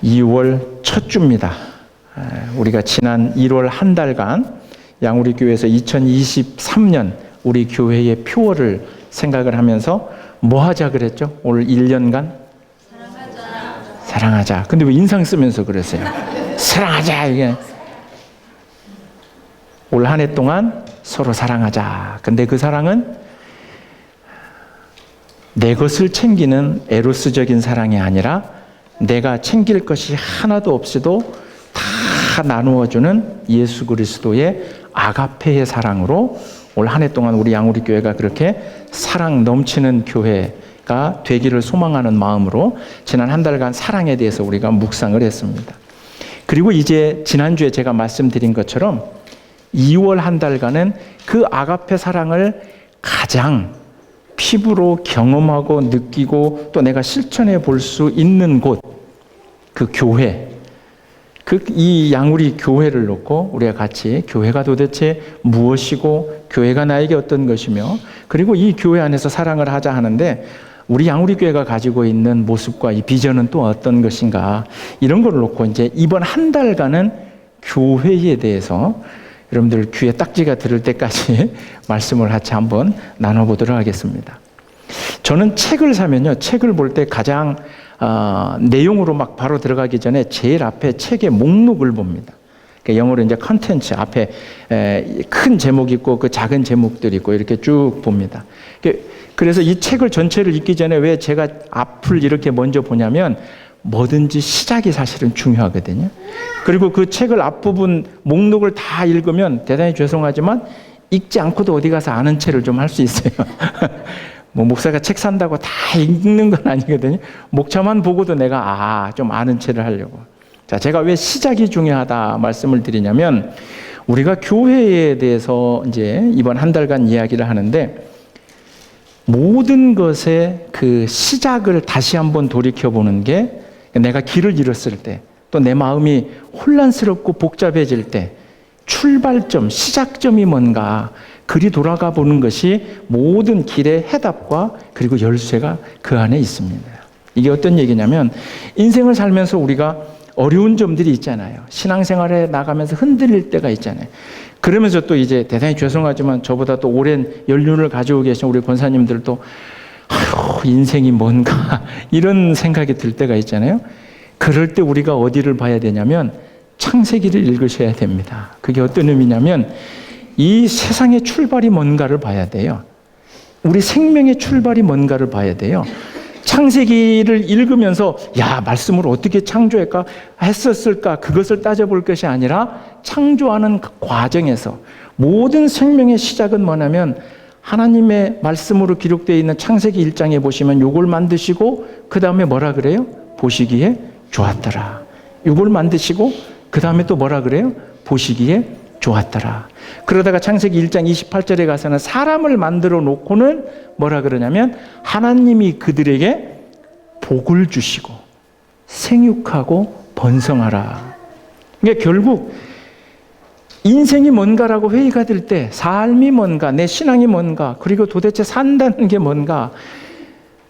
2월 첫 주입니다. 우리가 지난 1월 한 달간 양우리 교회에서 2023년 우리 교회의 표어를 생각을 하면서 뭐 하자 그랬죠? 올 1년간? 사랑하자. 근데 왜 인상 쓰면서 그러세요? 사랑하자. 이게 올 한 해 동안 서로 사랑하자. 근데 그 사랑은 내 것을 챙기는 에로스적인 사랑이 아니라 내가 챙길 것이 하나도 없이도 다 나누어주는 예수 그리스도의 아가페의 사랑으로 올 한 해 동안 우리 양우리 교회가 그렇게 사랑 넘치는 교회가 되기를 소망하는 마음으로 지난 한 달간 사랑에 대해서 우리가 묵상을 했습니다. 그리고 이제 지난주에 제가 말씀드린 것처럼 2월 한 달간은 그 아가페 사랑을 가장 피부로 경험하고 느끼고 또 내가 실천해 볼 수 있는 곳, 그 교회, 이 양우리 교회를 놓고 우리가 같이 교회가 도대체 무엇이고 교회가 나에게 어떤 것이며 그리고 이 교회 안에서 사랑을 하자 하는데 우리 양우리 교회가 가지고 있는 모습과 이 비전은 또 어떤 것인가 이런 걸 놓고 이제 이번 한 달간은 교회에 대해서 여러분들 귀에 딱지가 들을 때까지 말씀을 같이 한번 나눠보도록 하겠습니다. 저는 책을 사면요, 책을 볼 때 가장 내용으로 막 바로 들어가기 전에 제일 앞에 책의 목록을 봅니다. 그러니까 영어로 이제 컨텐츠 앞에 큰 제목이 있고 그 작은 제목들이 있고 이렇게 쭉 봅니다. 그래서 이 책을 전체를 읽기 전에 왜 제가 앞을 이렇게 먼저 보냐면 뭐든지 시작이 사실은 중요하거든요. 그리고 그 책을 앞부분 목록을 다 읽으면 대단히 죄송하지만 읽지 않고도 어디 가서 아는 체를 좀 할 수 있어요. 뭐 목사가 책 산다고 다 읽는 건 아니거든요. 목차만 보고도 내가 좀 아는 체를 하려고. 자, 제가 왜 시작이 중요하다 말씀을 드리냐면 우리가 교회에 대해서 이제 이번 한 달간 이야기를 하는데 모든 것의 그 시작을 다시 한번 돌이켜보는 게 내가 길을 잃었을 때 또 내 마음이 혼란스럽고 복잡해질 때 출발점, 시작점이 뭔가 그리 돌아가 보는 것이 모든 길의 해답과 그리고 열쇠가 그 안에 있습니다. 이게 어떤 얘기냐면 인생을 살면서 우리가 어려운 점들이 있잖아요. 신앙생활에 나가면서 흔들릴 때가 있잖아요. 그러면서 또 이제 대단히 죄송하지만 저보다 또 오랜 연륜을 가지고 계신 우리 권사님들도 아휴 인생이 뭔가 이런 생각이 들 때가 있잖아요. 그럴 때 우리가 어디를 봐야 되냐면 창세기를 읽으셔야 됩니다. 그게 어떤 의미냐면 이 세상의 출발이 뭔가를 봐야 돼요. 우리 생명의 출발이 뭔가를 봐야 돼요. 창세기를 읽으면서 말씀을 어떻게 창조했을까 했었을까 그것을 따져볼 것이 아니라 창조하는 그 과정에서 모든 생명의 시작은 뭐냐면 하나님의 말씀으로 기록되어 있는 창세기 1장에 보시면 요걸 만드시고 그 다음에 뭐라 그래요? 보시기에 좋았더라. 요걸 만드시고 그 다음에 또 뭐라 그래요? 보시기에 좋았더라. 그러다가 창세기 1장 28절에 가서는 사람을 만들어 놓고는 뭐라 그러냐면 하나님이 그들에게 복을 주시고 생육하고 번성하라. 그러니까 결국 인생이 뭔가라고 회의가 될 때 삶이 뭔가 내 신앙이 뭔가 그리고 도대체 산다는 게 뭔가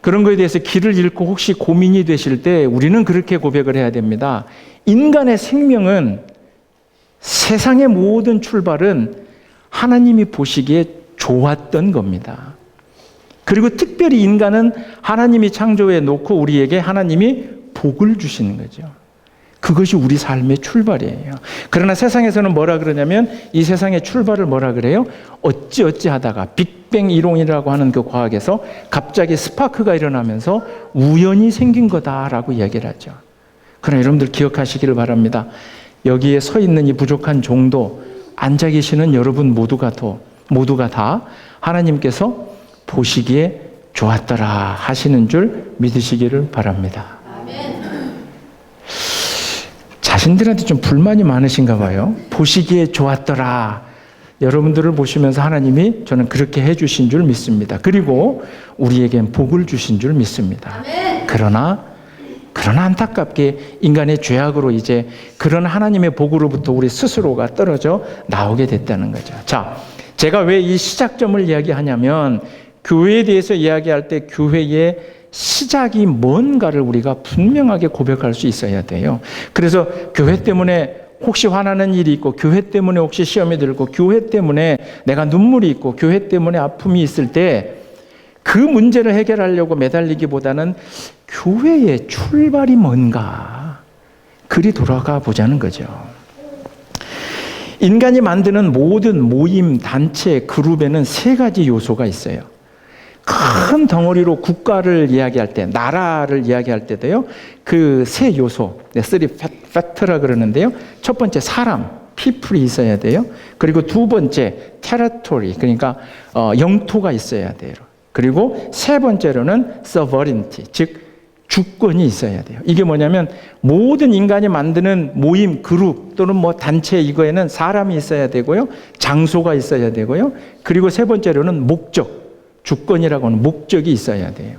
그런 거에 대해서 길을 잃고 혹시 고민이 되실 때 우리는 그렇게 고백을 해야 됩니다. 인간의 생명은 세상의 모든 출발은 하나님이 보시기에 좋았던 겁니다. 그리고 특별히 인간은 하나님이 창조해 놓고 우리에게 하나님이 복을 주시는 거죠. 그것이 우리 삶의 출발이에요. 그러나 세상에서는 뭐라 그러냐면 이 세상의 출발을 뭐라 그래요? 어찌 하다가 빅뱅 이론이라고 하는 그 과학에서 갑자기 스파크가 일어나면서 우연히 생긴 거다라고 이야기를 하죠. 그러나 여러분들 기억하시기를 바랍니다. 여기에 서 있는 이 부족한 종도 앉아 계시는 여러분 모두가 다 하나님께서 보시기에 좋았더라 하시는 줄 믿으시기를 바랍니다. 자신들한테 좀 불만이 많으신가 봐요. 보시기에 좋았더라. 여러분들을 보시면서 하나님이 저는 그렇게 해주신 줄 믿습니다. 그리고 우리에겐 복을 주신 줄 믿습니다. 그러나 안타깝게 인간의 죄악으로 이제 그런 하나님의 복으로부터 우리 스스로가 떨어져 나오게 됐다는 거죠. 자, 제가 왜 이 시작점을 이야기하냐면 교회에 대해서 이야기할 때 교회의 시작이 뭔가를 우리가 분명하게 고백할 수 있어야 돼요. 그래서 교회 때문에 혹시 화나는 일이 있고, 교회 때문에 혹시 시험이 들고, 교회 때문에 내가 눈물이 있고, 교회 때문에 아픔이 있을 때 그 문제를 해결하려고 매달리기보다는 교회의 출발이 뭔가 그리 돌아가 보자는 거죠. 인간이 만드는 모든 모임, 단체, 그룹에는 세 가지 요소가 있어요. 큰 덩어리로 국가를 이야기할 때, 나라를 이야기할 때도요, 그 세 요소, 쓰리 팩트라 그러는데요. 첫 번째, 사람, people이 있어야 돼요. 그리고 두 번째, territory, 그러니까 영토가 있어야 돼요. 그리고 세 번째로는 sovereignty, 즉 주권이 있어야 돼요. 이게 뭐냐면 모든 인간이 만드는 모임, 그룹 또는 뭐 단체, 이거에는 사람이 있어야 되고요, 장소가 있어야 되고요, 그리고 세 번째로는 목적, 주권이라고 하는 목적이 있어야 돼요.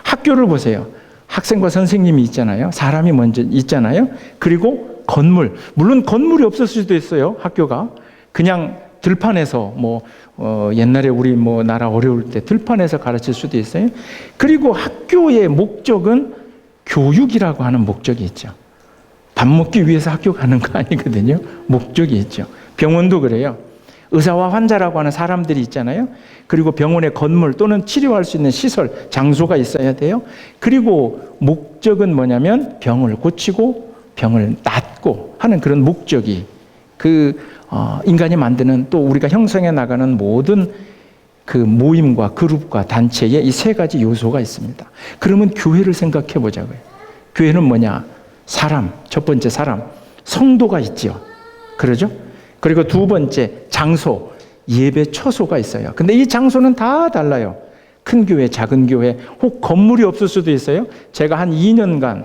학교를 보세요. 학생과 선생님이 있잖아요. 사람이 먼저 있잖아요. 그리고 건물, 물론 건물이 없을 수도 있어요. 학교가 그냥 들판에서 옛날에 우리 나라 어려울 때 들판에서 가르칠 수도 있어요. 그리고 학교의 목적은 교육이라고 하는 목적이 있죠. 밥 먹기 위해서 학교 가는 거 아니거든요. 목적이 있죠. 병원도 그래요. 의사와 환자라고 하는 사람들이 있잖아요. 그리고 병원의 건물 또는 치료할 수 있는 시설, 장소가 있어야 돼요. 그리고 목적은 뭐냐면 병을 고치고 병을 낫고 하는 그런 목적이 인간이 만드는, 또 우리가 형성해 나가는 모든 그 모임과 그룹과 단체에 이 세 가지 요소가 있습니다. 그러면 교회를 생각해 보자고요. 교회는 뭐냐? 사람, 첫 번째 사람, 성도가 있지요. 그러죠? 그리고 두 번째 장소, 예배 처소가 있어요. 근데 이 장소는 다 달라요. 큰 교회, 작은 교회, 혹 건물이 없을 수도 있어요. 제가 한 2년간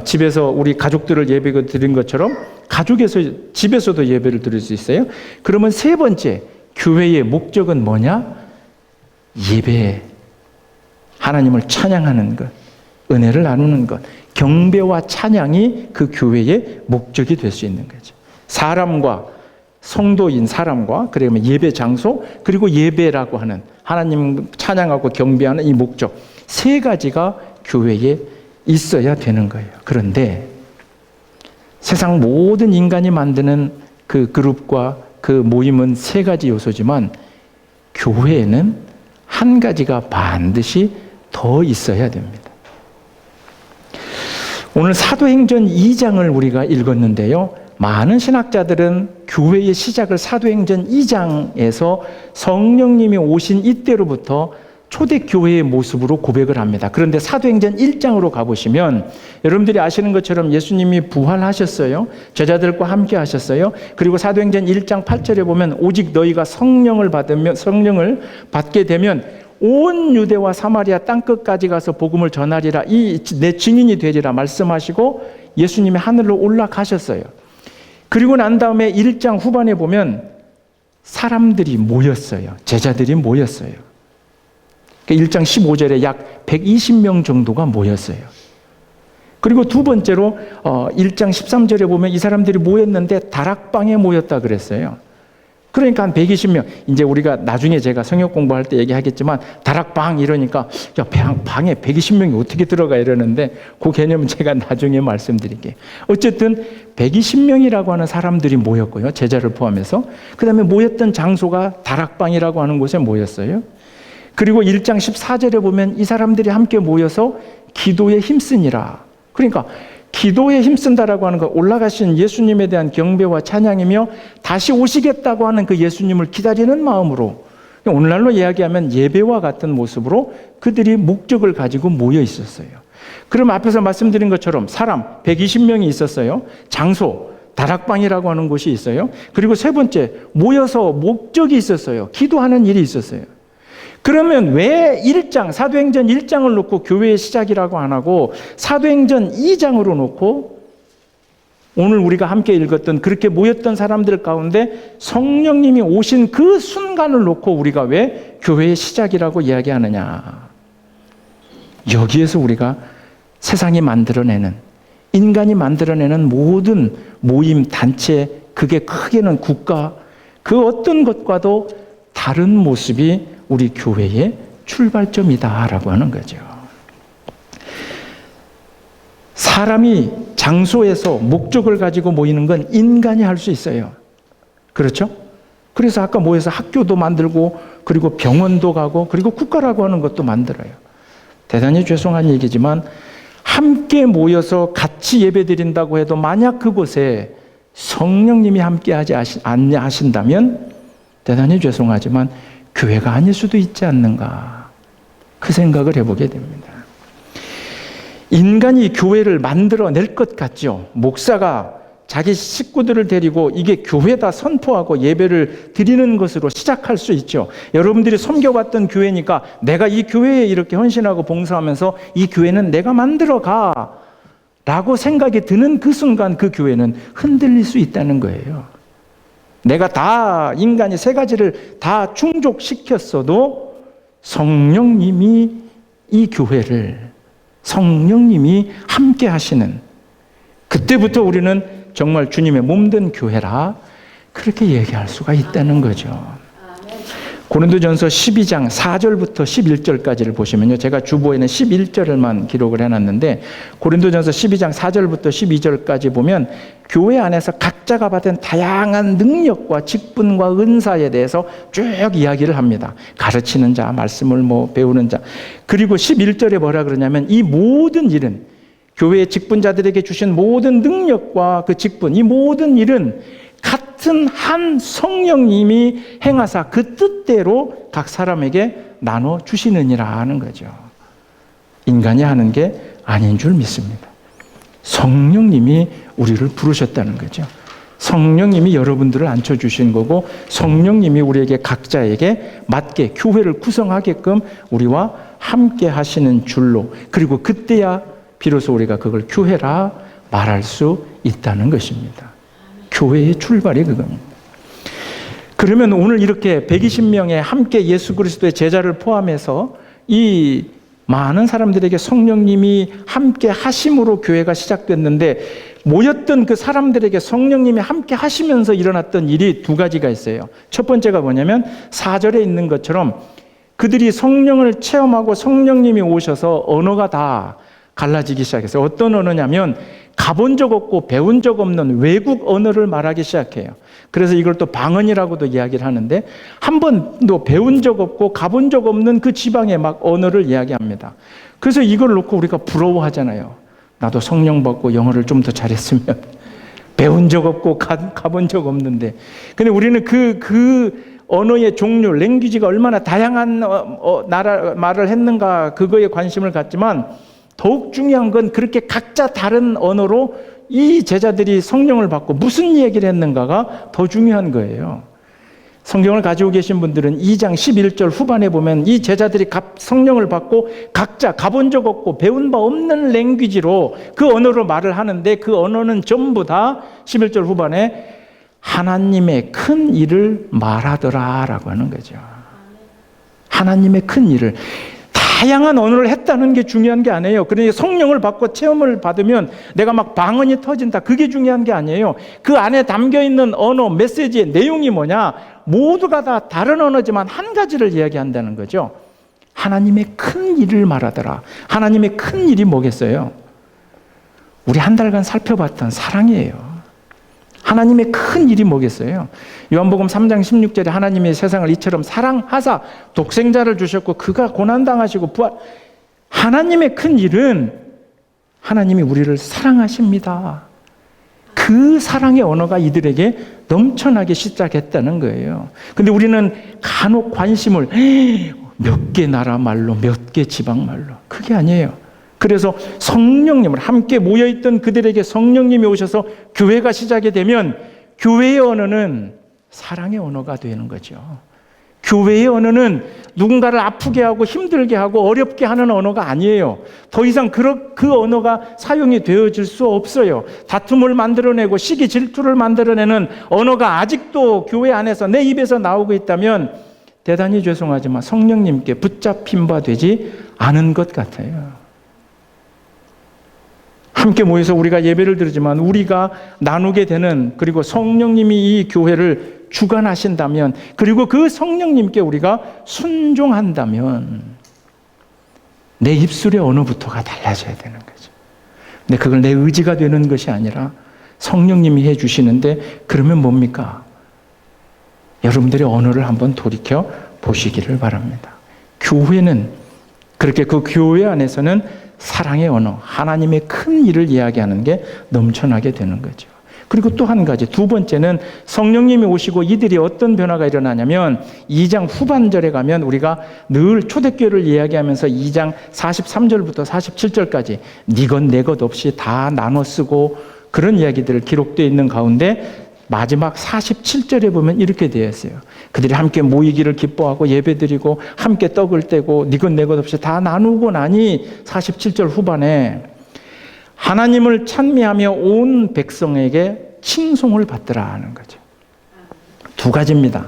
집에서 우리 가족들을 예배 드린 것처럼 가족에서 집에서도 예배를 드릴 수 있어요. 그러면 세 번째, 교회의 목적은 뭐냐? 예배, 하나님을 찬양하는 것, 은혜를 나누는 것, 경배와 찬양이 그 교회의 목적이 될 수 있는 거죠. 사람과 성도인 사람과, 그러면 예배 장소, 그리고 예배라고 하는 하나님 찬양하고 경배하는 이 목적, 세 가지가 교회에 있어야 되는 거예요. 그런데 세상 모든 인간이 만드는 그 그룹과 그 모임은 세 가지 요소지만 교회에는 한 가지가 반드시 더 있어야 됩니다. 오늘 사도행전 2장을 우리가 읽었는데요. 많은 신학자들은 교회의 시작을 사도행전 2장에서 성령님이 오신 이때로부터 초대교회의 모습으로 고백을 합니다. 그런데 사도행전 1장으로 가보시면 여러분들이 아시는 것처럼 예수님이 부활하셨어요. 제자들과 함께 하셨어요. 그리고 사도행전 1장 8절에 보면 오직 너희가 성령을 받게 되면 온 유대와 사마리아 땅끝까지 가서 복음을 전하리라, 이 내 증인이 되리라 말씀하시고 예수님이 하늘로 올라가셨어요. 그리고 난 다음에 1장 후반에 보면 사람들이 모였어요. 제자들이 모였어요. 1장 15절에 약 120명 정도가 모였어요. 그리고 두 번째로 1장 13절에 보면 이 사람들이 모였는데 다락방에 모였다 그랬어요. 그러니까 한 120명. 이제 우리가 나중에 제가 성역 공부할 때 얘기하겠지만 다락방 이러니까 야, 방에 120명이 어떻게 들어가 이러는데 그 개념은 제가 나중에 말씀드릴게요. 어쨌든 120명이라고 하는 사람들이 모였고요. 제자를 포함해서. 그 다음에 모였던 장소가 다락방이라고 하는 곳에 모였어요. 그리고 1장 14절에 보면 이 사람들이 함께 모여서 기도에 힘쓰니라. 그러니까 기도에 힘쓴다라고 하는 것, 올라가신 예수님에 대한 경배와 찬양이며 다시 오시겠다고 하는 그 예수님을 기다리는 마음으로, 오늘날로 이야기하면 예배와 같은 모습으로 그들이 목적을 가지고 모여 있었어요. 그럼 앞에서 말씀드린 것처럼 사람 120명이 있었어요. 장소, 다락방이라고 하는 곳이 있어요. 그리고 세 번째, 모여서 목적이 있었어요. 기도하는 일이 있었어요. 그러면 왜 1장, 사도행전 1장을 놓고 교회의 시작이라고 안 하고 사도행전 2장으로 놓고 오늘 우리가 함께 읽었던 그렇게 모였던 사람들 가운데 성령님이 오신 그 순간을 놓고 우리가 왜 교회의 시작이라고 이야기하느냐? 여기에서 우리가 세상이 만들어내는, 인간이 만들어내는 모든 모임, 단체, 그게 크게는 국가, 그 어떤 것과도 다른 모습이 우리 교회의 출발점이다라고 하는 거죠. 사람이 장소에서 목적을 가지고 모이는 건 인간이 할 수 있어요. 그렇죠? 그래서 아까 모여서 학교도 만들고 그리고 병원도 가고 그리고 국가라고 하는 것도 만들어요. 대단히 죄송한 얘기지만 함께 모여서 같이 예배드린다고 해도 만약 그곳에 성령님이 함께 하지 않으신다면 대단히 죄송하지만 교회가 아닐 수도 있지 않는가, 그 생각을 해보게 됩니다. 인간이 교회를 만들어낼 것 같죠. 목사가 자기 식구들을 데리고 이게 교회다 선포하고 예배를 드리는 것으로 시작할 수 있죠. 여러분들이 섬겨왔던 교회니까 내가 이 교회에 이렇게 헌신하고 봉사하면서 이 교회는 내가 만들어가 라고 생각이 드는 그 순간 그 교회는 흔들릴 수 있다는 거예요. 내가 다 인간이 세 가지를 다 충족시켰어도 성령님이 이 교회를, 성령님이 함께 하시는, 그때부터 우리는 정말 주님의 몸된 교회라 그렇게 얘기할 수가 있다는 거죠. 고린도전서 12장 4절부터 11절까지를 보시면요. 제가 주보에는 11절을만 기록을 해놨는데 고린도전서 12장 4절부터 12절까지 보면 교회 안에서 각자가 받은 다양한 능력과 직분과 은사에 대해서 쭉 이야기를 합니다. 가르치는 자, 말씀을 배우는 자. 그리고 11절에 뭐라 그러냐면 이 모든 일은, 교회의 직분자들에게 주신 모든 능력과 그 직분, 이 모든 일은 같은 한 성령님이 행하사 그 뜻대로 각 사람에게 나눠 주시느니라 하는 거죠. 인간이 하는 게 아닌 줄 믿습니다. 성령님이 우리를 부르셨다는 거죠. 성령님이 여러분들을 앉혀주신 거고 성령님이 우리에게 각자에게 맞게 교회를 구성하게끔 우리와 함께 하시는 줄로, 그리고 그때야 비로소 우리가 그걸 교회라 말할 수 있다는 것입니다. 교회의 출발이 그겁니다. 그러면 오늘 이렇게 120명의 함께 예수 그리스도의 제자를 포함해서 이 많은 사람들에게 성령님이 함께 하심으로 교회가 시작됐는데, 모였던 그 사람들에게 성령님이 함께 하시면서 일어났던 일이 두 가지가 있어요. 첫 번째가 뭐냐면 4절에 있는 것처럼 그들이 성령을 체험하고 성령님이 오셔서 언어가 다 갈라지기 시작했어요. 어떤 언어냐면 가본 적 없고 배운 적 없는 외국 언어를 말하기 시작해요. 그래서 이걸 또 방언이라고도 이야기를 하는데, 한 번도 배운 적 없고 가본 적 없는 그 지방의 막 언어를 이야기합니다. 그래서 이걸 놓고 우리가 부러워하잖아요. 나도 성령 받고 영어를 좀 더 잘했으면. 배운 적 없고 가본 적 없는데. 근데 우리는 그 언어의 종류, 랭귀지가 얼마나 다양한 나라 말을 했는가, 그거에 관심을 갖지만 더욱 중요한 건 그렇게 각자 다른 언어로 이 제자들이 성령을 받고 무슨 얘기를 했는가가 더 중요한 거예요. 성경을 가지고 계신 분들은 2장 11절 후반에 보면 이 제자들이 성령을 받고 각자 가본 적 없고 배운 바 없는 랭귀지로 그 언어로 말을 하는데, 그 언어는 전부 다 11절 후반에 하나님의 큰 일을 말하더라라고 하는 거죠. 하나님의 큰 일을. 다양한 언어를 했다는 게 중요한 게 아니에요. 그러니 성령을 받고 체험을 받으면 내가 막 방언이 터진다, 그게 중요한 게 아니에요. 그 안에 담겨있는 언어, 메시지의 내용이 뭐냐, 모두가 다 다른 언어지만 한 가지를 이야기한다는 거죠. 하나님의 큰 일을 말하더라. 하나님의 큰 일이 뭐겠어요? 우리 한 달간 살펴봤던 사랑이에요. 하나님의 큰 일이 뭐겠어요? 요한복음 3장 16절에 하나님이 세상을 이처럼 사랑하사 독생자를 주셨고 그가 고난당하시고 부활. 하나님의 큰 일은 하나님이 우리를 사랑하십니다. 그 사랑의 언어가 이들에게 넘쳐나기 시작했다는 거예요. 근데 우리는 간혹 관심을 몇 개 나라 말로, 몇 개 지방 말로, 그게 아니에요. 그래서 성령님을, 함께 모여있던 그들에게 성령님이 오셔서 교회가 시작이 되면 교회의 언어는 사랑의 언어가 되는 거죠. 교회의 언어는 누군가를 아프게 하고 힘들게 하고 어렵게 하는 언어가 아니에요. 더 이상 그 언어가 사용이 되어질 수 없어요. 다툼을 만들어내고 시기 질투를 만들어내는 언어가 아직도 교회 안에서 내 입에서 나오고 있다면 대단히 죄송하지만 성령님께 붙잡힌 바 되지 않은 것 같아요. 함께 모여서 우리가 예배를 드리지만 우리가 나누게 되는, 그리고 성령님이 이 교회를 주관하신다면, 그리고 그 성령님께 우리가 순종한다면 내 입술의 언어부터가 달라져야 되는 거죠. 근데 그걸 내 의지가 되는 것이 아니라 성령님이 해주시는데, 그러면 뭡니까? 여러분들의 언어를 한번 돌이켜 보시기를 바랍니다. 교회는 그렇게 그 교회 안에서는 사랑의 언어, 하나님의 큰 일을 이야기하는 게 넘쳐나게 되는 거죠. 그리고 또 한 가지, 두 번째는 성령님이 오시고 이들이 어떤 변화가 일어나냐면 2장 후반절에 가면 우리가 늘 초대교회를 이야기하면서 2장 43절부터 47절까지 네 것 내 것 없이 다 나눠 쓰고 그런 이야기들을 기록되어 있는 가운데 마지막 47절에 보면 이렇게 되어 있어요. 그들이 함께 모이기를 기뻐하고 예배드리고 함께 떡을 떼고 네 것 내 것 없이 다 나누고 나니 47절 후반에 하나님을 찬미하며 온 백성에게 칭송을 받더라 하는 거죠. 두 가지입니다.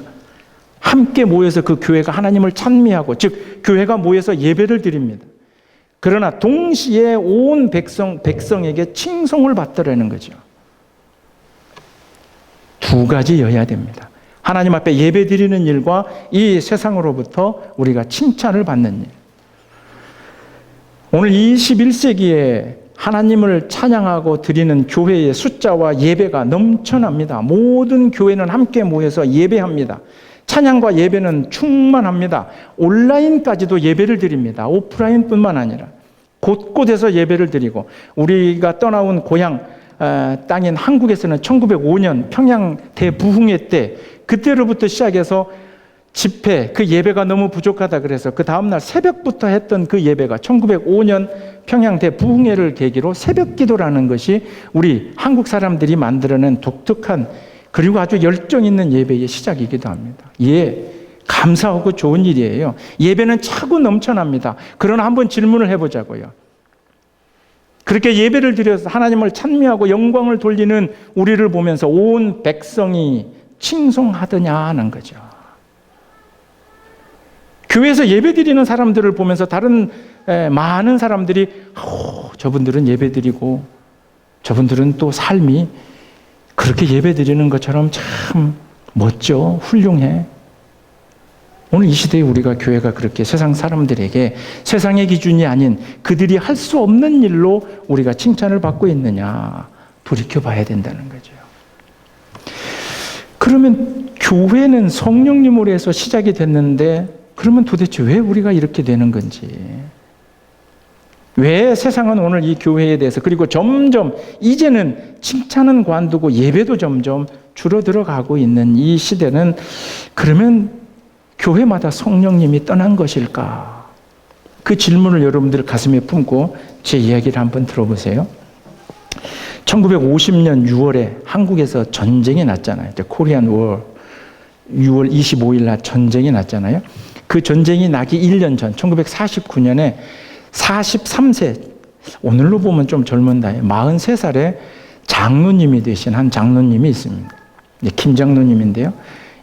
함께 모여서 그 교회가 하나님을 찬미하고, 즉 교회가 모여서 예배를 드립니다. 그러나 동시에 온 백성에게 칭송을 받더라는 거죠. 두 가지여야 됩니다. 하나님 앞에 예배 드리는 일과 이 세상으로부터 우리가 칭찬을 받는 일. 오늘 21세기에 하나님을 찬양하고 드리는 교회의 숫자와 예배가 넘쳐납니다. 모든 교회는 함께 모여서 예배합니다. 찬양과 예배는 충만합니다. 온라인까지도 예배를 드립니다. 오프라인뿐만 아니라 곳곳에서 예배를 드리고, 우리가 떠나온 고향 땅인 한국에서는 1905년 평양 대부흥회 때, 그때로부터 시작해서 집회, 그 예배가 너무 부족하다 그래서 그 다음날 새벽부터 했던 그 예배가 1905년 평양 대부흥회를 계기로 새벽 기도라는 것이 우리 한국 사람들이 만들어낸 독특한 그리고 아주 열정 있는 예배의 시작이기도 합니다. 예, 감사하고 좋은 일이에요. 예배는 차고 넘쳐납니다. 그러나 한번 질문을 해보자고요. 그렇게 예배를 드려서 하나님을 찬미하고 영광을 돌리는 우리를 보면서 온 백성이 칭송하더냐 하는 거죠. 교회에서 예배 드리는 사람들을 보면서 다른 많은 사람들이 저분들은 예배 드리고 저분들은 또 삶이 그렇게 예배 드리는 것처럼 참 멋져, 훌륭해. 오늘 이 시대에 우리가 교회가 그렇게 세상 사람들에게 세상의 기준이 아닌 그들이 할 수 없는 일로 우리가 칭찬을 받고 있느냐 돌이켜봐야 된다는 거죠. 그러면 교회는 성령님으로 해서 시작이 됐는데, 그러면 도대체 왜 우리가 이렇게 되는 건지, 왜 세상은 오늘 이 교회에 대해서, 그리고 점점 이제는 칭찬은 관두고 예배도 점점 줄어들어 가고 있는 이 시대는, 그러면 교회마다 성령님이 떠난 것일까? 그 질문을 여러분들 가슴에 품고 제 이야기를 한번 들어보세요. 1950년 6월에 한국에서 전쟁이 났잖아요. 코리안 워, 6월 25일 날 전쟁이 났잖아요. 그 전쟁이 나기 1년 전 1949년에 43세, 오늘로 보면 좀 젊은 나이 43살에 장로님이 되신 한 장로님이 있습니다. 김 장로님인데요.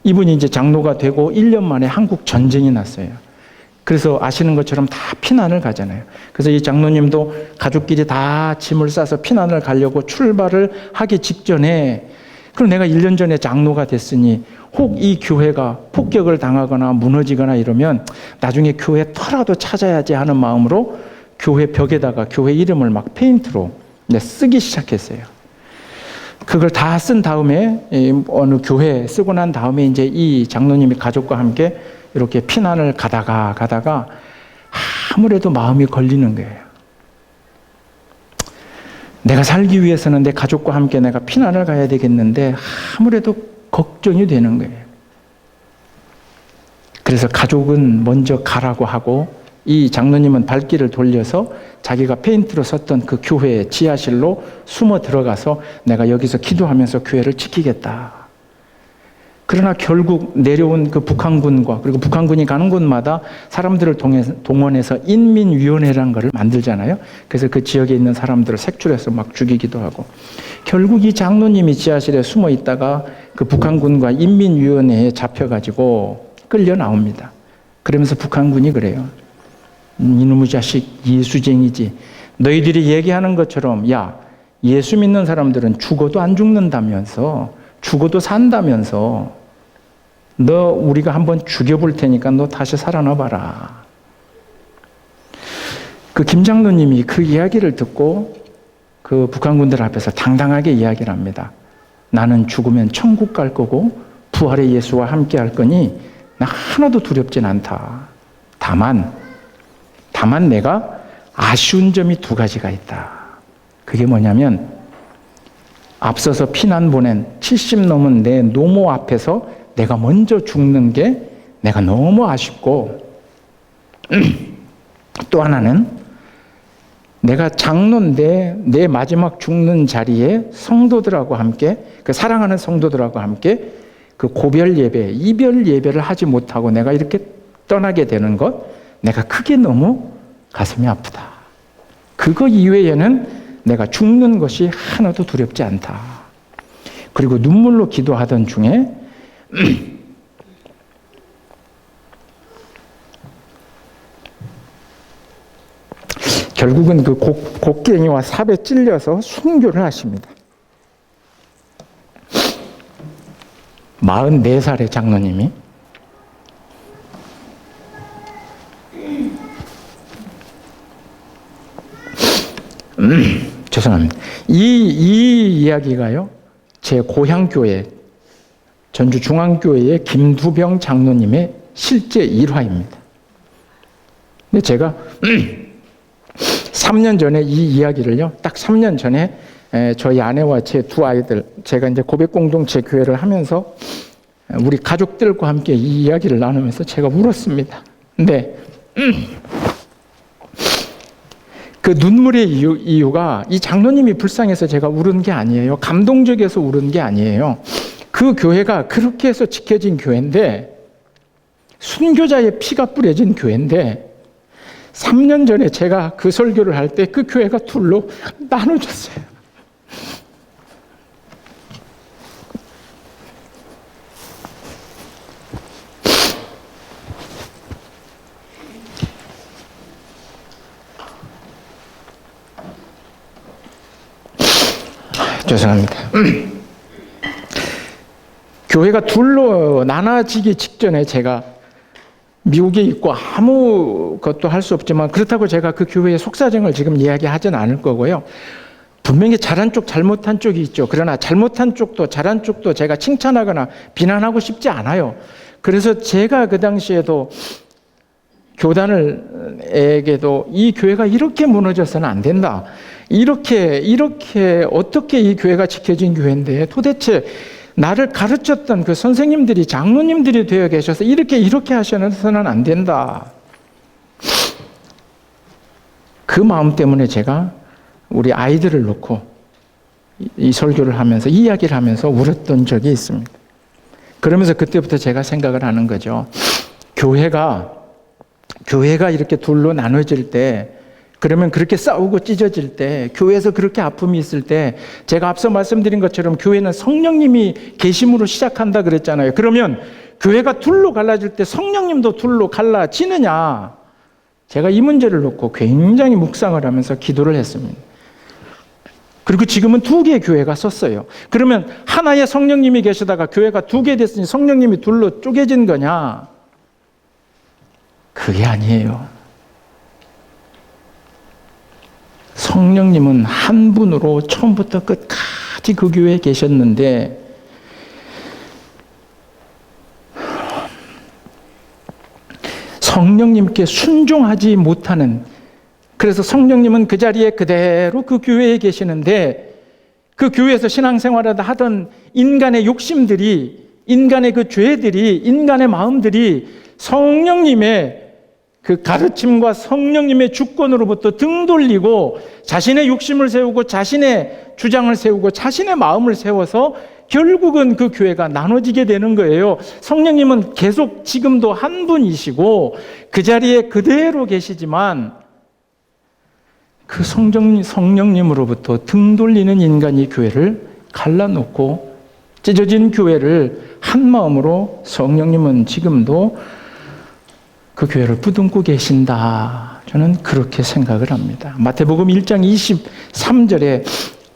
이분이 이제 장로가 되고 1년 만에 한국 전쟁이 났어요. 그래서 아시는 것처럼 다 피난을 가잖아요. 그래서 이 장로님도 가족끼리 다 짐을 싸서 피난을 가려고 출발을 하기 직전에, 그럼 내가 1년 전에 장로가 됐으니 혹 이 교회가 폭격을 당하거나 무너지거나 이러면 나중에 교회 터라도 찾아야지 하는 마음으로 교회 벽에다가 교회 이름을 막 페인트로 쓰기 시작했어요. 그걸 다 쓴 다음에 어느 교회에 쓰고 난 다음에 이제 이 장로님이 가족과 함께 이렇게 피난을 가다가 아무래도 마음이 걸리는 거예요. 내가 살기 위해서는 내 가족과 함께 내가 피난을 가야 되겠는데 아무래도 걱정이 되는 거예요. 그래서 가족은 먼저 가라고 하고 이 장로님은 발길을 돌려서 자기가 페인트로 썼던 그 교회의 지하실로 숨어 들어가서 내가 여기서 기도하면서 교회를 지키겠다. 그러나 결국 내려온 그 북한군과, 그리고 북한군이 가는 곳마다 사람들을 동원해서 인민위원회라는 것을 만들잖아요. 그래서 그 지역에 있는 사람들을 색출해서 막 죽이기도 하고, 결국 이 장로님이 지하실에 숨어 있다가 그 북한군과 인민위원회에 잡혀가지고 끌려 나옵니다. 그러면서 북한군이 그래요. 이놈의 자식 예수쟁이지. 너희들이 얘기하는 것처럼 야, 예수 믿는 사람들은 죽어도 안 죽는다면서, 죽어도 산다면서, 너 우리가 한번 죽여볼 테니까 너 다시 살아나 봐라. 그 김 장로님이 그 이야기를 듣고 그 북한군들 앞에서 당당하게 이야기를 합니다. 나는 죽으면 천국 갈 거고 부활의 예수와 함께 할 거니 나 하나도 두렵진 않다. 다만 내가 아쉬운 점이 두 가지가 있다. 그게 뭐냐면 앞서서 피난 보낸 70 넘은 내 노모 앞에서 내가 먼저 죽는 게 내가 너무 아쉽고 또 하나는 내가 장로인데 내 마지막 죽는 자리에 성도들하고 함께 그 사랑하는 성도들하고 함께 그 고별 예배, 이별 예배를 하지 못하고 내가 이렇게 떠나게 되는 것 내가 크게 너무 가슴이 아프다. 그거 이외에는 내가 죽는 것이 하나도 두렵지 않다. 그리고 눈물로 기도하던 중에 결국은 그 곡괭이와 삽에 찔려서 순교를 하십니다. 44살의 장로님이 죄송합니다. 이 이야기가요, 제 고향교회 전주중앙교회의 김두병 장로님의 실제 일화입니다. 근데 제가 3년 전에 이 이야기를요, 딱 3년 전에 저희 아내와 제 두 아이들, 제가 이제 고백공동체 교회를 하면서 우리 가족들과 함께 이 이야기를 나누면서 제가 울었습니다. 근데 그 눈물의 이유가 이 장로님이 불쌍해서 제가 울은 게 아니에요. 감동적이어서 울은 게 아니에요. 그 교회가 그렇게 해서 지켜진 교회인데, 순교자의 피가 뿌려진 교회인데 3년 전에 제가 그 설교를 할 때 그 교회가 둘로 나눠졌어요. 죄송합니다. 교회가 둘로 나눠지기 직전에 제가 미국에 있고 아무것도 할 수 없지만, 그렇다고 제가 그 교회의 속사정을 지금 이야기하지는 않을 거고요. 분명히 잘한 쪽 잘못한 쪽이 있죠. 그러나 잘못한 쪽도 잘한 쪽도 제가 칭찬하거나 비난하고 싶지 않아요. 그래서 제가 그 당시에도 교단에게도 이 교회가 이렇게 무너져서는 안 된다. 이렇게 어떻게 이 교회가 지켜진 교회인데 도대체 나를 가르쳤던 그 선생님들이 장로님들이 되어 계셔서 이렇게 하셔서는 안 된다. 그 마음 때문에 제가 우리 아이들을 놓고 이 설교를 하면서, 이 이야기를 하면서 울었던 적이 있습니다. 그러면서 그때부터 제가 생각을 하는 거죠. 교회가 이렇게 둘로 나눠질 때, 그러면 그렇게 싸우고 찢어질 때, 교회에서 그렇게 아픔이 있을 때, 제가 앞서 말씀드린 것처럼 교회는 성령님이 계심으로 시작한다 그랬잖아요. 그러면 교회가 둘로 갈라질 때 성령님도 둘로 갈라지느냐? 제가 이 문제를 놓고 굉장히 묵상을 하면서 기도를 했습니다. 그리고 지금은 2개의 교회가 섰어요. 그러면 하나의 성령님이 계시다가 교회가 2개 됐으니 성령님이 둘로 쪼개진 거냐? 그게 아니에요. 성령님은 한 분으로 처음부터 끝까지 그 교회에 계셨는데, 성령님께 순종하지 못하는, 그래서 성령님은 그 자리에 그대로 그 교회에 계시는데, 그 교회에서 신앙생활을 하던 인간의 욕심들이, 인간의 그 죄들이, 인간의 마음들이 성령님의 그 가르침과 성령님의 주권으로부터 등 돌리고 자신의 욕심을 세우고 자신의 주장을 세우고 자신의 마음을 세워서 결국은 그 교회가 나눠지게 되는 거예요. 성령님은 계속 지금도 한 분이시고 그 자리에 그대로 계시지만, 그 성령님으로부터 등 돌리는 인간이 교회를 갈라놓고 찢어진 교회를 한 마음으로 성령님은 지금도 그 교회를 부둥고 계신다. 저는 그렇게 생각을 합니다. 마태복음 1장 23절에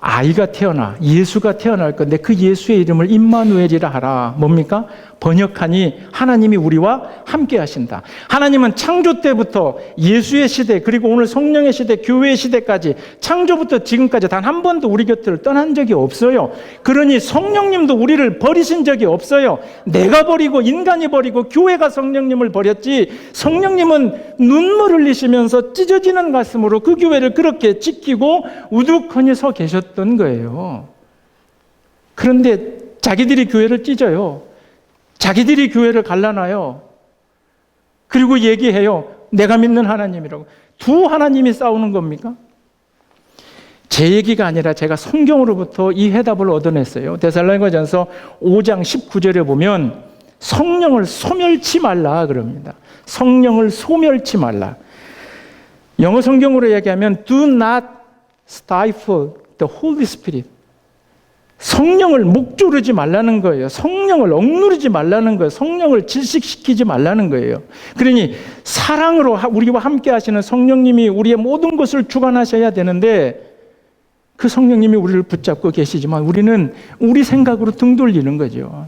아이가 태어나 예수가 태어날 건데 그 예수의 이름을 임마누엘이라 하라. 뭡니까? 번역하니 하나님이 우리와 함께 하신다. 하나님은 창조 때부터 예수의 시대 그리고 오늘 성령의 시대 교회의 시대까지 창조부터 지금까지 단 한 번도 우리 곁을 떠난 적이 없어요. 그러니 성령님도 우리를 버리신 적이 없어요. 내가 버리고 인간이 버리고 교회가 성령님을 버렸지, 성령님은 눈물 흘리시면서 찢어지는 가슴으로 그 교회를 그렇게 지키고 우두커니 서 계셨던 거예요. 그런데 자기들이 교회를 찢어요. 자기들이 교회를 갈라놔요. 그리고 얘기해요. 내가 믿는 하나님이라고. 두 하나님이 싸우는 겁니까? 제 얘기가 아니라 제가 성경으로부터 이 해답을 얻어냈어요. 데살로니가전서 5장 19절에 보면 성령을 소멸치 말라 그럽니다. 성령을 소멸치 말라. 영어 성경으로 얘기하면 do not stifle the Holy Spirit. 성령을 목조르지 말라는 거예요. 성령을 억누르지 말라는 거예요. 성령을 질식시키지 말라는 거예요. 그러니 사랑으로 우리와 함께 하시는 성령님이 우리의 모든 것을 주관하셔야 되는데 그 성령님이 우리를 붙잡고 계시지만 우리는 우리 생각으로 등 돌리는 거죠.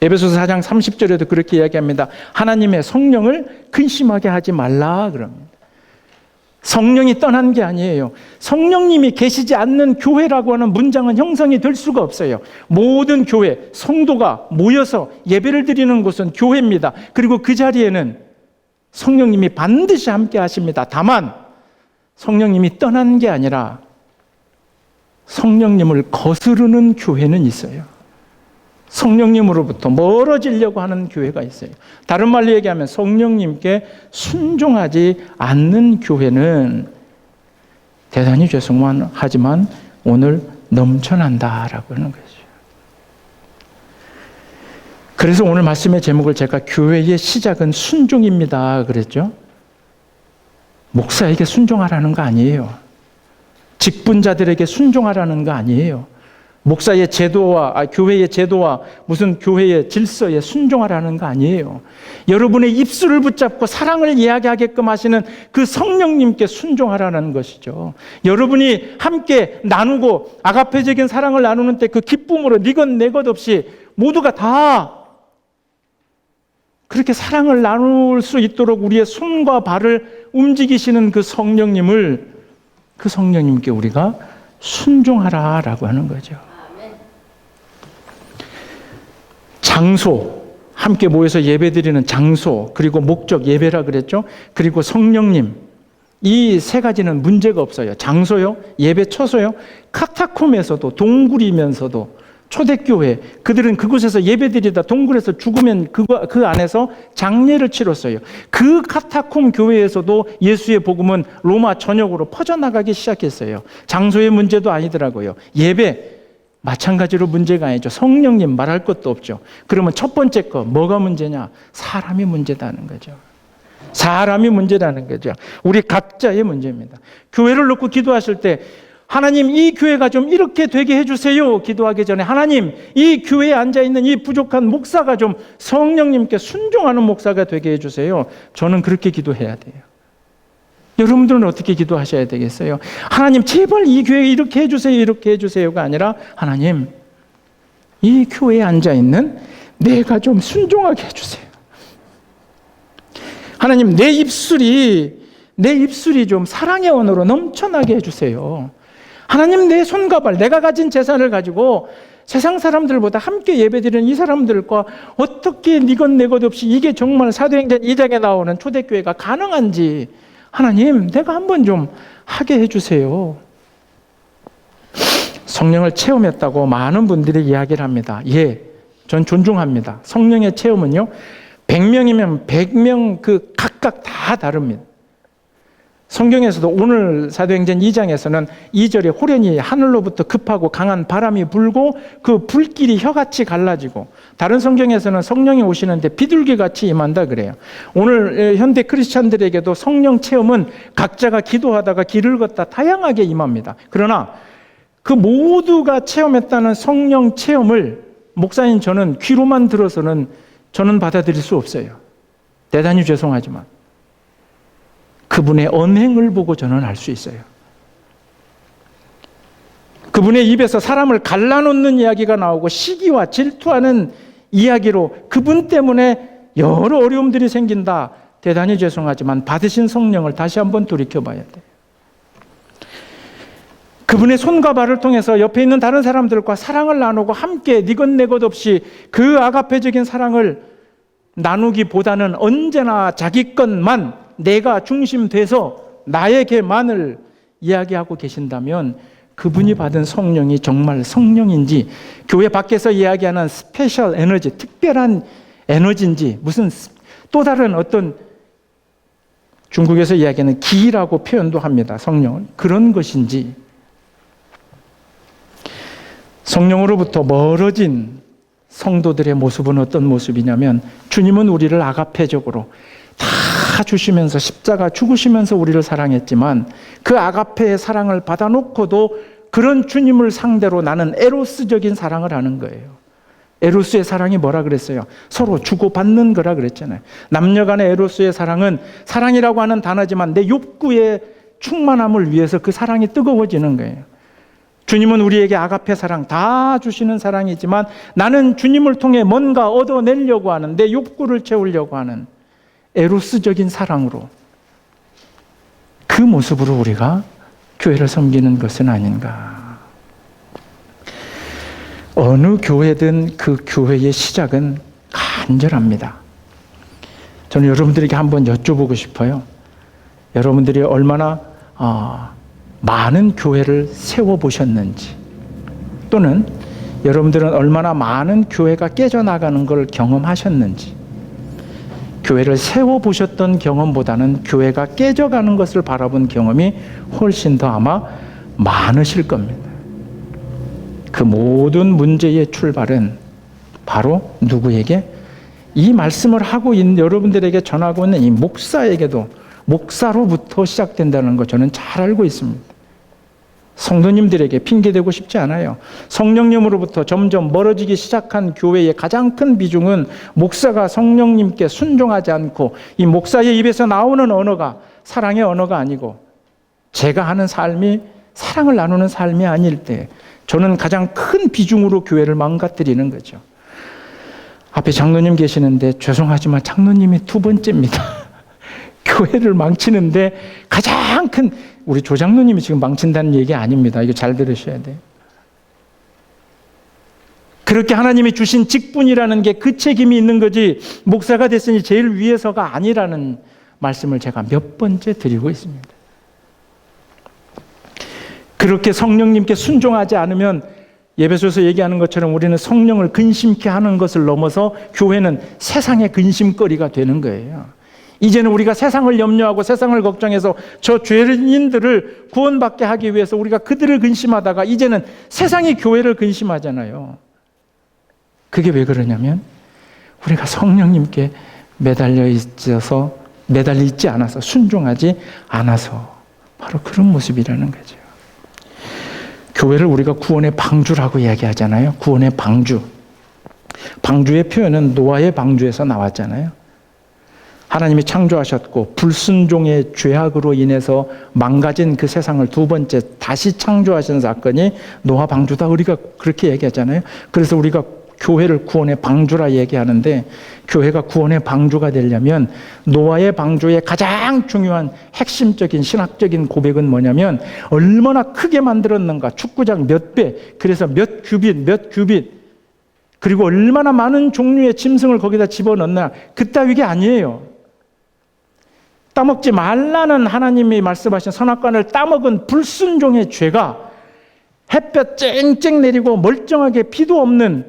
에베소서 4장 30절에도 그렇게 이야기합니다. 하나님의 성령을 근심하게 하지 말라 그럽니다. 성령이 떠난 게 아니에요. 성령님이 계시지 않는 교회라고 하는 문장은 형성이 될 수가 없어요. 모든 교회, 성도가 모여서 예배를 드리는 곳은 교회입니다. 그리고 그 자리에는 성령님이 반드시 함께 하십니다. 다만 성령님이 떠난 게 아니라 성령님을 거스르는 교회는 있어요. 성령님으로부터 멀어지려고 하는 교회가 있어요. 다른 말로 얘기하면 성령님께 순종하지 않는 교회는 대단히 죄송하지만 오늘 넘쳐난다라고 하는 거죠. 그래서 오늘 말씀의 제목을 제가 교회의 시작은 순종입니다 그랬죠. 목사에게 순종하라는 거 아니에요. 직분자들에게 순종하라는 거 아니에요. 목사의 제도와 교회의 제도와 무슨 교회의 질서에 순종하라는 거 아니에요. 여러분의 입술을 붙잡고 사랑을 이야기하게끔 하시는 그 성령님께 순종하라는 것이죠. 여러분이 함께 나누고 아가페적인 사랑을 나누는 때 그 기쁨으로 네 것 내 것 없이 모두가 다 그렇게 사랑을 나눌 수 있도록 우리의 손과 발을 움직이시는 그 성령님을, 그 성령님께 우리가 순종하라라고 하는 거죠. 장소, 함께 모여서 예배드리는 장소, 그리고 목적 예배라 그랬죠. 그리고 성령님, 이 세 가지는 문제가 없어요. 장소요, 예배 처소요, 카타콤에서도 동굴이면서도 초대교회, 그들은 그곳에서 예배드리다 동굴에서 죽으면 그 안에서 장례를 치렀어요. 그 카타콤 교회에서도 예수의 복음은 로마 전역으로 퍼져나가기 시작했어요. 장소의 문제도 아니더라고요. 예배 마찬가지로 문제가 아니죠. 성령님 말할 것도 없죠. 그러면 첫 번째 거 뭐가 문제냐? 사람이 문제다는 거죠. 사람이 문제라는 거죠. 우리 각자의 문제입니다. 교회를 놓고 기도하실 때 하나님 이 교회가 좀 이렇게 되게 해주세요 기도하기 전에 하나님 이 교회에 앉아있는 이 부족한 목사가 좀 성령님께 순종하는 목사가 되게 해주세요. 저는 그렇게 기도해야 돼요. 여러분들은 어떻게 기도하셔야 되겠어요? 하나님 제발 이 교회 이렇게 해주세요 이렇게 해주세요가 아니라 하나님 이 교회에 앉아있는 내가 좀 순종하게 해주세요. 하나님 내 입술이 좀 사랑의 언어로 넘쳐나게 해주세요. 하나님 내 손과 발, 내가 가진 재산을 가지고 세상 사람들보다 함께 예배드리는 이 사람들과 어떻게 네 것 내 것 없이 이게 정말 사도행전 2장에 나오는 초대교회가 가능한지 하나님 내가 한번 좀 하게 해주세요. 성령을 체험했다고 많은 분들이 이야기를 합니다. 예, 전 존중합니다. 성령의 체험은요 100명이면 100명 그 각각 다 다릅니다. 성경에서도 오늘 사도행전 2장에서는 2절에 호련히 하늘로부터 급하고 강한 바람이 불고 그 불길이 혀같이 갈라지고, 다른 성경에서는 성령이 오시는데 비둘기같이 임한다 그래요. 오늘 현대 크리스찬들에게도 성령 체험은 각자가 기도하다가 길을 걷다 다양하게 임합니다. 그러나 그 모두가 체험했다는 성령 체험을 목사인 저는 귀로만 들어서는 저는 받아들일 수 없어요. 대단히 죄송하지만 그분의 언행을 보고 저는 알 수 있어요. 그분의 입에서 사람을 갈라놓는 이야기가 나오고 시기와 질투하는 이야기로 그분 때문에 여러 어려움들이 생긴다. 대단히 죄송하지만 받으신 성령을 다시 한번 돌이켜봐야 돼요. 그분의 손과 발을 통해서 옆에 있는 다른 사람들과 사랑을 나누고 함께 니것 내것 없이 그 아가페적인 사랑을 나누기보다는 언제나 자기 것만 내가 중심돼서 나에게만을 이야기하고 계신다면 그분이 받은 성령이 정말 성령인지, 교회 밖에서 이야기하는 스페셜 에너지, 특별한 에너지인지, 무슨 또 다른 어떤 중국에서 이야기하는 기라고 표현도 합니다. 성령은 그런 것인지, 성령으로부터 멀어진 성도들의 모습은 어떤 모습이냐면, 주님은 우리를 아가페적으로 다 주시면서 십자가 죽으시면서 우리를 사랑했지만 그 아가페의 사랑을 받아놓고도 그런 주님을 상대로 나는 에로스적인 사랑을 하는 거예요. 에로스의 사랑이 뭐라 그랬어요? 서로 주고받는 거라 그랬잖아요. 남녀 간의 에로스의 사랑은 사랑이라고 하는 단어지만 내 욕구의 충만함을 위해서 그 사랑이 뜨거워지는 거예요. 주님은 우리에게 아가페 사랑 다 주시는 사랑이지만 나는 주님을 통해 뭔가 얻어내려고 하는, 내 욕구를 채우려고 하는 에로스적인 사랑으로, 그 모습으로 우리가 교회를 섬기는 것은 아닌가. 어느 교회든 그 교회의 시작은 간절합니다. 저는 여러분들에게 한번 여쭤보고 싶어요. 여러분들이 얼마나 많은 교회를 세워보셨는지, 또는 여러분들은 얼마나 많은 교회가 깨져나가는 걸 경험하셨는지, 교회를 세워보셨던 경험보다는 교회가 깨져가는 것을 바라본 경험이 훨씬 더 아마 많으실 겁니다. 그 모든 문제의 출발은 바로 누구에게? 이 말씀을 하고 있는 여러분들에게 전하고 있는 이 목사에게도, 목사로부터 시작된다는 거 저는 잘 알고 있습니다. 성도님들에게 핑계대고 싶지 않아요. 성령님으로부터 점점 멀어지기 시작한 교회의 가장 큰 비중은 목사가 성령님께 순종하지 않고 이 목사의 입에서 나오는 언어가 사랑의 언어가 아니고 제가 하는 삶이 사랑을 나누는 삶이 아닐 때 저는 가장 큰 비중으로 교회를 망가뜨리는 거죠. 앞에 장로님 계시는데 죄송하지만 장로님이 두 번째입니다. 교회를 망치는데 가장 큰, 우리 조장로님이 지금 망친다는 얘기 아닙니다. 이거 잘 들으셔야 돼요. 그렇게 하나님이 주신 직분이라는 게 그 책임이 있는 거지 목사가 됐으니 제일 위에서가 아니라는 말씀을 제가 몇 번째 드리고 있습니다. 그렇게 성령님께 순종하지 않으면 예배소에서 얘기하는 것처럼 우리는 성령을 근심케 하는 것을 넘어서 교회는 세상의 근심거리가 되는 거예요. 이제는 우리가 세상을 염려하고 세상을 걱정해서 저 죄인들을 구원받게 하기 위해서 우리가 그들을 근심하다가 이제는 세상이 교회를 근심하잖아요. 그게 왜 그러냐면 우리가 성령님께 매달려 있지 않아서, 순종하지 않아서, 바로 그런 모습이라는 거죠. 교회를 우리가 구원의 방주라고 이야기하잖아요. 구원의 방주. 방주의 표현은 노아의 방주에서 나왔잖아요. 하나님이 창조하셨고 불순종의 죄악으로 인해서 망가진 그 세상을 두 번째 다시 창조하신 사건이 노아 방주다, 우리가 그렇게 얘기하잖아요. 그래서 우리가 교회를 구원의 방주라 얘기하는데, 교회가 구원의 방주가 되려면 노아의 방주의 가장 중요한 핵심적인 신학적인 고백은 뭐냐면 얼마나 크게 만들었는가, 축구장 몇 배, 그래서 몇 규빗, 그리고 얼마나 많은 종류의 짐승을 거기다 집어넣나, 그따위게 아니에요. 따먹지 말라는 하나님이 말씀하신 선악과를 따먹은 불순종의 죄가 햇볕 쨍쨍 내리고 멀쩡하게 비도 없는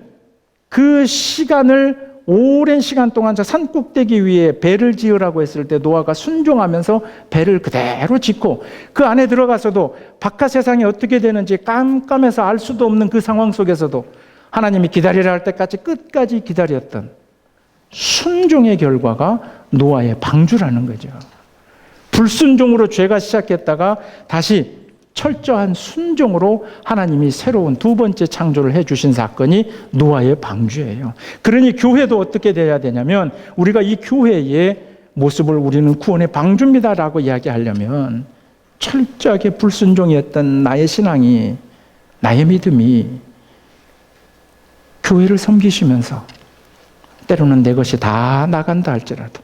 그 시간을 오랜 시간 동안 저 산꼭대기 위에 배를 지으라고 했을 때 노아가 순종하면서 배를 그대로 짓고, 그 안에 들어가서도 바깥 세상이 어떻게 되는지 깜깜해서 알 수도 없는 그 상황 속에서도 하나님이 기다리라 할 때까지 끝까지 기다렸던 순종의 결과가 노아의 방주라는 거죠. 불순종으로 죄가 시작했다가 다시 철저한 순종으로 하나님이 새로운 두 번째 창조를 해주신 사건이 노아의 방주예요. 그러니 교회도 어떻게 돼야 되냐면, 우리가 이 교회의 모습을 우리는 구원의 방주입니다라고 이야기하려면 철저하게 불순종이었던 나의 신앙이 나의 믿음이 교회를 섬기시면서 때로는 내 것이 다 나간다 할지라도,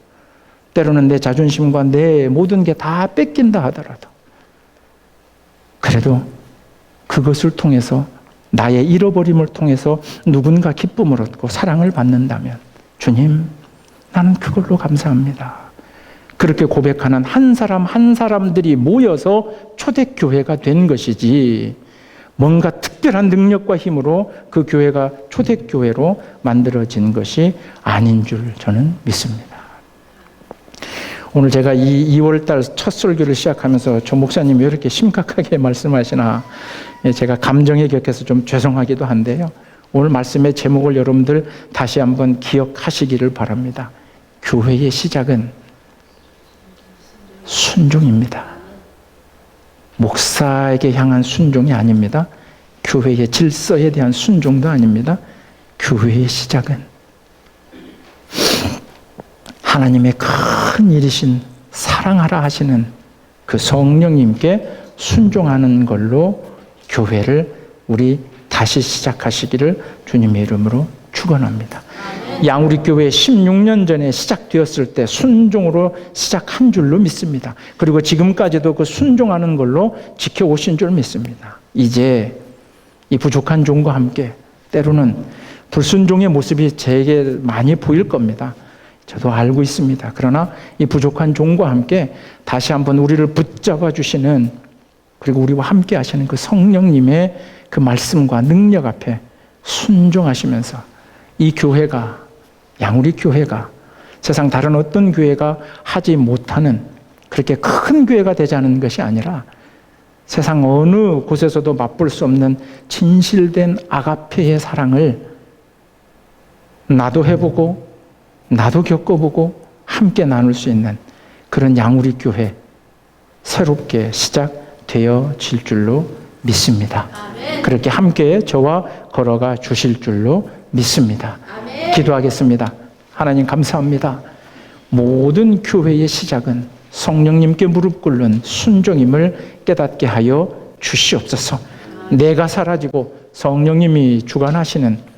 때로는 내 자존심과 내 모든 게 다 뺏긴다 하더라도, 그래도 그것을 통해서, 나의 잃어버림을 통해서 누군가 기쁨을 얻고 사랑을 받는다면, 주님, 나는 그걸로 감사합니다. 그렇게 고백하는 한 사람 한 사람들이 모여서 초대교회가 된 것이지, 뭔가 특별한 능력과 힘으로 그 교회가 초대교회로 만들어진 것이 아닌 줄 저는 믿습니다. 오늘 제가 이 2월달 첫 설교를 시작하면서 조 목사님이 왜 이렇게 심각하게 말씀하시나, 제가 감정에 격해서 좀 죄송하기도 한데요. 오늘 말씀의 제목을 여러분들 다시 한번 기억하시기를 바랍니다. 교회의 시작은 순종입니다. 목사에게 향한 순종이 아닙니다. 교회의 질서에 대한 순종도 아닙니다. 교회의 시작은 하나님의 큰 일이신 사랑하라 하시는 그 성령님께 순종하는 걸로 교회를 우리 다시 시작하시기를 주님의 이름으로 축원합니다. 양우리교회 16년 전에 시작되었을 때 순종으로 시작한 줄로 믿습니다. 그리고 지금까지도 그 순종하는 걸로 지켜오신 줄 믿습니다. 이제 이 부족한 종과 함께 때로는 불순종의 모습이 제게 많이 보일 겁니다. 저도 알고 있습니다. 그러나 이 부족한 종과 함께 다시 한번 우리를 붙잡아 주시는, 그리고 우리와 함께 하시는 그 성령님의 그 말씀과 능력 앞에 순종하시면서 이 교회가, 양우리 교회가 세상 다른 어떤 교회가 하지 못하는 그렇게 큰 교회가 되자는 것이 아니라 세상 어느 곳에서도 맛볼 수 없는 진실된 아가페의 사랑을 나도 해보고 나도 겪어보고 함께 나눌 수 있는 그런 양우리 교회 새롭게 시작되어질 줄로 믿습니다. 아멘. 그렇게 함께 저와 걸어가 주실 줄로 믿습니다. 아멘. 기도하겠습니다. 하나님 감사합니다. 모든 교회의 시작은 성령님께 무릎 꿇는 순종임을 깨닫게 하여 주시옵소서. 내가 사라지고 성령님이 주관하시는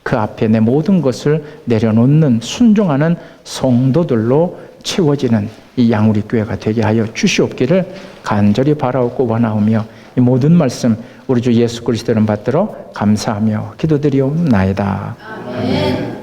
그 앞에 내 모든 것을 내려놓는 순종하는 성도들로 채워지는 이 양우리 교회가 되게 하여 주시옵기를 간절히 바라옵고 원하오며, 이 모든 말씀 우리 주 예수 그리스도를 받들어 감사하며 기도드리옵나이다. 아멘.